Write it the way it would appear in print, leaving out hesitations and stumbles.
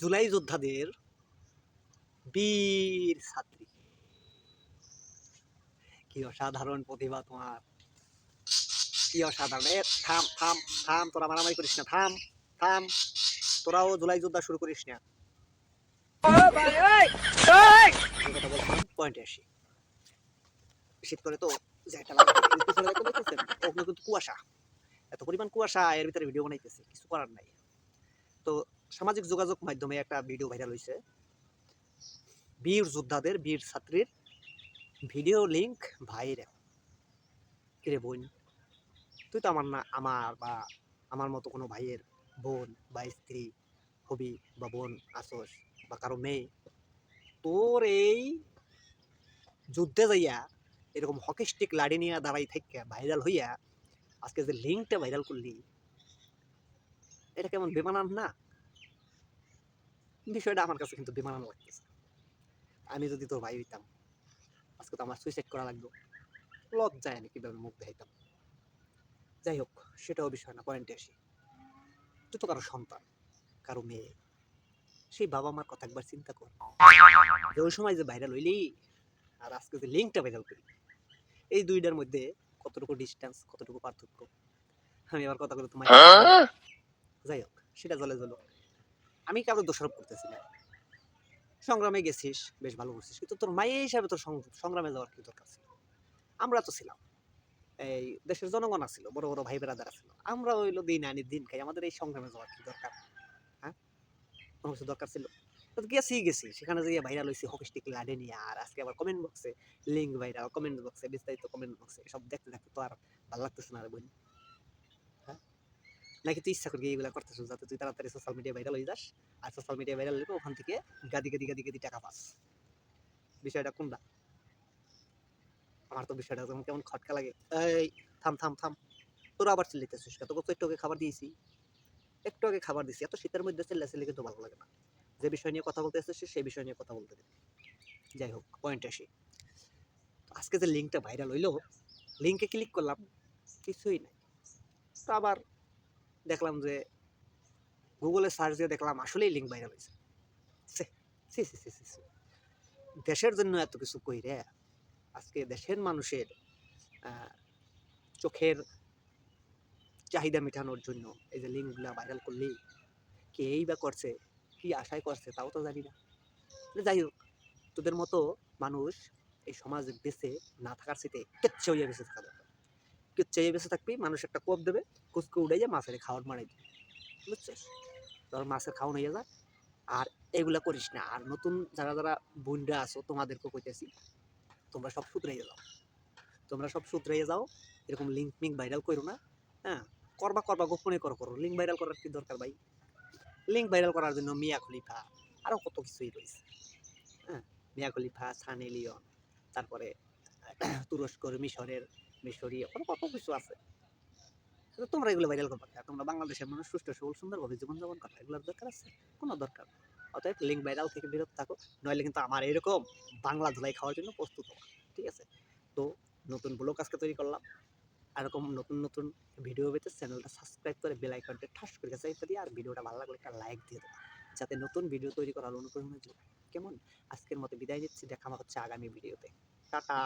জুলাই যোদ্ধাদের বীর ছাত্রী, কি অসাধারণ প্রতিভা তোমার, কি অসাধারণ। থাম থাম থাম, তোরা মারামারি করিস না, থাম থাম, তোরাও জুলাই যোদ্ধা শুরু করিস না। পয়েন্টে আসি। শীত করে তো কুয়াশা, এত পরিমাণ কুয়াশা, এর ভিতরে ভিডিও বানাইতেছে, কিছু করার নাই। তো সামাজিক যোগাযোগ মাধ্যমে একটা ভিডিও ভাইরাল হয়েছে, বীর যোদ্ধাদের বীর ছাত্রীর ভিডিও লিংক ভাইরাল। কিরে বোন, তুই তো আমার না আমার বা আমার মতো কোনো ভাইয়ের বোন বা স্ত্রী হবি বা বোন আসোস বা কারো মেয়ে, তোর এই যুদ্ধে যাইয়া এরকম হকি স্টিক লাড়ি নিয়ে দাঁড়াই থেকে ভাইরাল হইয়া আজকে যে লিঙ্কটা ভাইরাল করলি, এটা কেমন বেমানান না? বিষয়টা আমার কাছে কিন্তু বেমানান লাগতেছে। আমি যদি তোর ভাই হইতাম, আজকে তো আমার সুইসাইড করা লাগতো, লজ্জায় আমি কিভাবে মুখ দেখাইতাম। যাই হোক, সেটাও বিষয় না, পয়েন্টে আসি। তুই তো কারো সন্তান, কারো মেয়ে, সেই বাবা মার কথা একবার চিন্তা কর। যে ওই সময় যে ভাইরাল হইলি আর আজকে যে লিঙ্কটা ভাইরাল করি, এই দুইটার মধ্যে কতটুকু ডিস্টেন্স, কতটুকু পার্থক্য। আমি আবার কথা বলে তোমার, যাই হোক, সেটা জলে জল। আমি কারো দোষারোপ করতেছি না, সংগ্রামে গেছিস, বেশ ভালো করছিস, কিন্তু তোর মায়ের হিসাবে তোর সংগ্রামে যাওয়ার কি দরকার ছিল? আমরা তো ছিলাম, এই দেশের জনগণ আছিল, বড় বড় ভাই বেড়াদার ছিল, আমরা হইলো দিন আনি দিন খাই, আমাদের এই সংগ্রামে যাওয়ার কি দরকার? হ্যাঁ, কোনো কিছু দরকার ছিল? গেছি সেখানে যাইয়া ভাইরাল হয়েছি হকি স্টিক লাডে নিয়ে, আর আজকে আবার কমেন্ট বক্সে লিঙ্ক ভাইরাল, কমেন্ট বক্সে বিস্তারিত, কমেন্ট বক্সে সব দেখতে দেখতে তো আর ভালো লাগতেছে না রে বোন। হ্যাঁ, নাকি তুই ইচ্ছা করি এইগুলা করতেছ যাতে তুই তাড়াতাড়ি সোশ্যাল মিডিয়া ভাইরাল হয়ে যাস, আর সোশ্যাল মিডিয়া ভাইরাল হলে ওখান থেকে গাদি গাদি গাদি গাদি টাকা পাস? বিষয়টা কোনটা? আমার তো বিষয়টা যেমন কেমন খটকা লাগে। এই থাম থাম থাম, তোরা আবার চিল্লাইতেছিস কেন? তোকে তো একটু আগে খাবার দিয়েছি, একটু আগে খাবার দিয়েছি, এত শীতের মধ্যে চিল্লাচিল্লি কিন্তু ভালো লাগে না। যে বিষয় নিয়ে কথা বলতে এসেছিস সেই বিষয় নিয়ে কথা বলতে দে। যাই হোক, পয়েন্টে আসি। আজকে যে লিঙ্কটা ভাইরাল হইলো, লিঙ্কে ক্লিক করলাম, কিছুই নাই। তো আবার দেখলাম যে গুগলে সার্চ দিয়ে দেখলাম আসলেই লিঙ্ক ভাইরাল হয়েছে। দেশের জন্য এত কিছু কই রে, আজকে দেশের মানুষের চোখের চাহিদা মেটানোর জন্য এই যে লিঙ্কগুলা ভাইরাল করলি, কে এই বা করছে, কি আশায় করছে তাও তো জানি না। যাই হোক, তোদের মতো মানুষ এই সমাজে বেঁচে না থাকার সাথে কেচ্ছা হইয়া বেঁচে থাকা দরকার। কেচ্ছা হইয়া বেঁচে থাকবি, মানুষ একটা কোপ দেবে, কুচকে উড়ে যায়, মাছের খাওয়ার মারাই দিবে, বুঝছিস? তোর মাছের খাওয়ানো হয়ে যায়। আর এগুলা করিস না। আর নতুন যারা যারা বোনরা আছো, তোমাদেরকে কইতেছি, তোমরা সব শুধরাইয়া যাও, তোমরা সব শুধরাইয়া যাও। এরকম লিঙ্ক মিঙ্ক ভাইরাল করো না। হ্যাঁ, করবা করবা, গোপনে করো। লিঙ্ক ভাইরাল করার কি দরকার ভাই? লিঙ্ক ভাইরাল করার জন্য মিয়া খলিফা, আরো কত কিছুই রয়েছে। হ্যাঁ, মিয়া খলিফা, সানি লিওন, তারপরে তুরস্কর, মিশরীয় কত কিছু আছে। তোমরা এগুলো ভাইরাল করবা, তোমরা বাংলাদেশের মানুষ সুষ্ঠু সবল সুন্দরভাবে জীবনযাপন করবা, এগুলোর দরকার আছে? কোনো দরকার। অতএব লিঙ্ক ভাইরাল থেকে বিরত থাকো, নইলে কিন্তু আমার এরকম বাংলা ধুলাই খাওয়ার জন্য প্রস্তুত হওয়া। ঠিক আছে? তো নতুন ব্লগ আজকে তৈরি করলাম, এরকম নতুন নতুন ভিডিও পেতে চ্যানেলটা সাবস্ক্রাইব করে বেল আইকনটা ঠাস করে চাইতে দিয়ে, আর ভিডিওটা ভালো লাগলে একটা লাইক দিয়ে দেবো, যাতে নতুন ভিডিও তৈরি করার অনুপ্রেরণা যোগায়। কেমন? আজকের মতো বিদায় নিচ্ছি, দেখা হচ্ছে আগামী ভিডিওতে। টাটা।